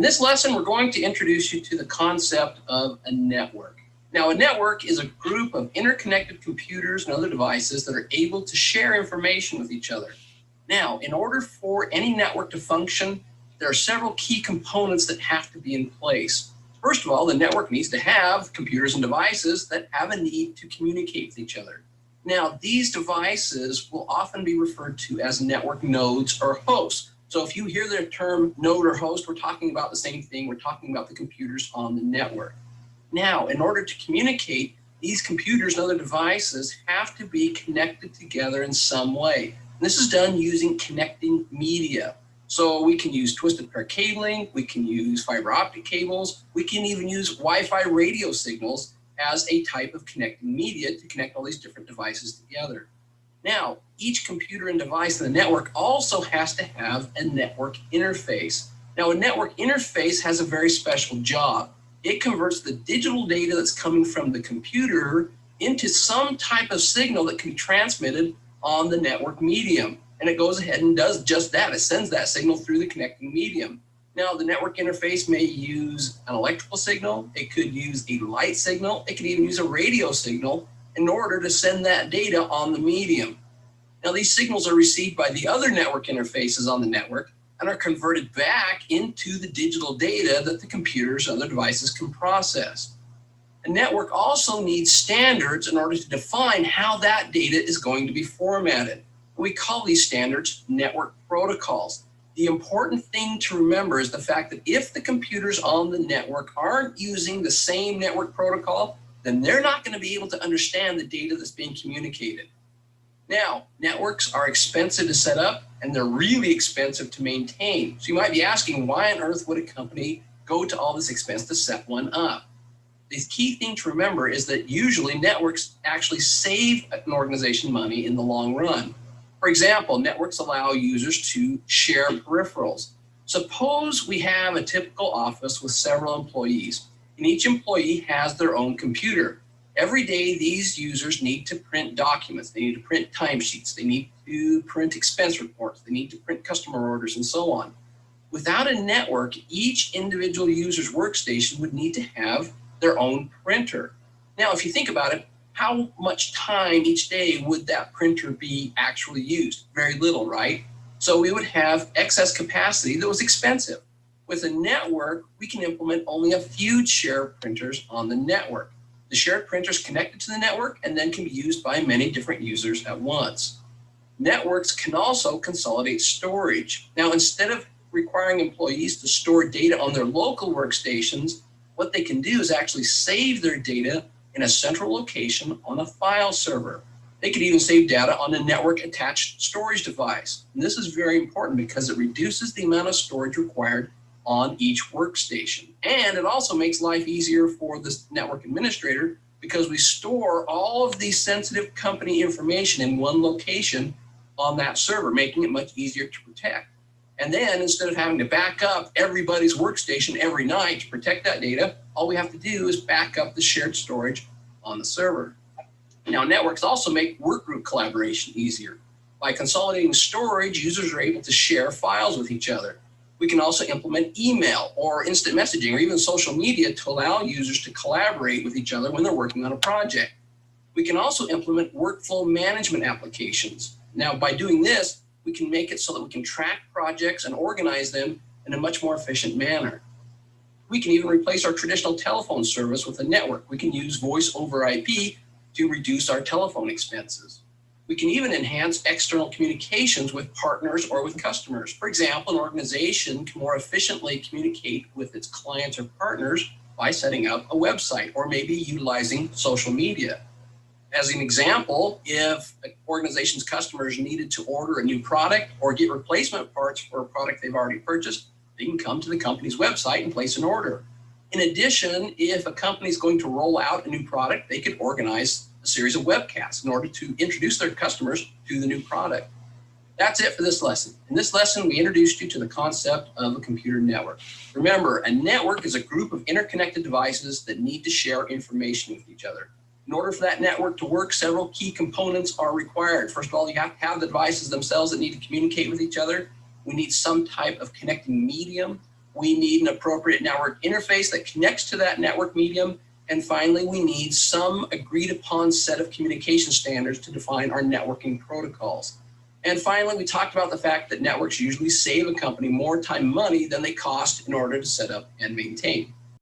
In this lesson, we're going to introduce you to the concept of a network. Now, a network is a group of interconnected computers and other devices that are able to share information with each other. Now, in order for any network to function, there are several key components that have to be in place. First of all, the network needs to have computers and devices that have a need to communicate with each other. Now, these devices will often be referred to as network nodes or hosts. So if you hear the term node or host, we're talking about the same thing. We're talking about the computers on the network. Now, in order to communicate, these computers and other devices have to be connected together in some way. And this is done using connecting media. So we can use twisted pair cabling, we can use fiber optic cables, we can even use Wi-Fi radio signals as a type of connecting media to connect all these different devices together. Now, each computer and device in the network also has to have a network interface. Now, a network interface has a very special job. It converts the digital data that's coming from the computer into some type of signal that can be transmitted on the network medium. And it goes ahead and does just that. It sends that signal through the connecting medium. Now, the network interface may use an electrical signal. It could use a light signal. It could even use a radio signal in order to send that data on the medium. Now, these signals are received by the other network interfaces on the network and are converted back into the digital data that the computers and other devices can process. A network also needs standards in order to define how that data is going to be formatted. We call these standards network protocols. The important thing to remember is the fact that if the computers on the network aren't using the same network protocol, then they're not going to be able to understand the data that's being communicated. Now, networks are expensive to set up and they're really expensive to maintain. So you might be asking, why on earth would a company go to all this expense to set one up? The key thing to remember is that usually networks actually save an organization money in the long run. For example, networks allow users to share peripherals. Suppose we have a typical office with several employees, and each employee has their own computer. Every day, these users need to print documents. They need to print timesheets. They need to print expense reports. They need to print customer orders and so on. Without a network, each individual user's workstation would need to have their own printer. Now, if you think about it, how much time each day would that printer be actually used? Very little, right? So we would have excess capacity that was expensive. With a network, we can implement only a few shared printers on the network. The shared printer is connected to the network and then can be used by many different users at once. Networks can also consolidate storage. Now, instead of requiring employees to store data on their local workstations, what they can do is actually save their data in a central location on a file server. They could even save data on a network-attached storage device. And this is very important because it reduces the amount of storage required on each workstation. And it also makes life easier for the network administrator because we store all of the sensitive company information in one location on that server, making it much easier to protect. And then instead of having to back up everybody's workstation every night to protect that data, all we have to do is back up the shared storage on the server. Now, networks also make workgroup collaboration easier. By consolidating storage, users are able to share files with each other. We can also implement email or instant messaging or even social media to allow users to collaborate with each other when they're working on a project. We can also implement workflow management applications. Now, by doing this, we can make it so that we can track projects and organize them in a much more efficient manner. We can even replace our traditional telephone service with a network. We can use voice over IP to reduce our telephone expenses. We can even enhance external communications with partners or with customers. For example, an organization can more efficiently communicate with its clients or partners by setting up a website or maybe utilizing social media. As an example, if an organization's customers needed to order a new product or get replacement parts for a product they've already purchased, they can come to the company's website and place an order. In addition, if a company is going to roll out a new product, they could organize a series of webcasts in order to introduce their customers to the new product. That's it for this lesson. In this lesson, we introduced you to the concept of a computer network. Remember, a network is a group of interconnected devices that need to share information with each other. In order for that network to work, several key components are required. First of all, you have to have the devices themselves that need to communicate with each other. We need some type of connecting medium We need an appropriate network interface that connects to that network medium. And finally, we need some agreed upon set of communication standards to define our networking protocols. And finally, we talked about the fact that networks usually save a company more time and money than they cost in order to set up and maintain.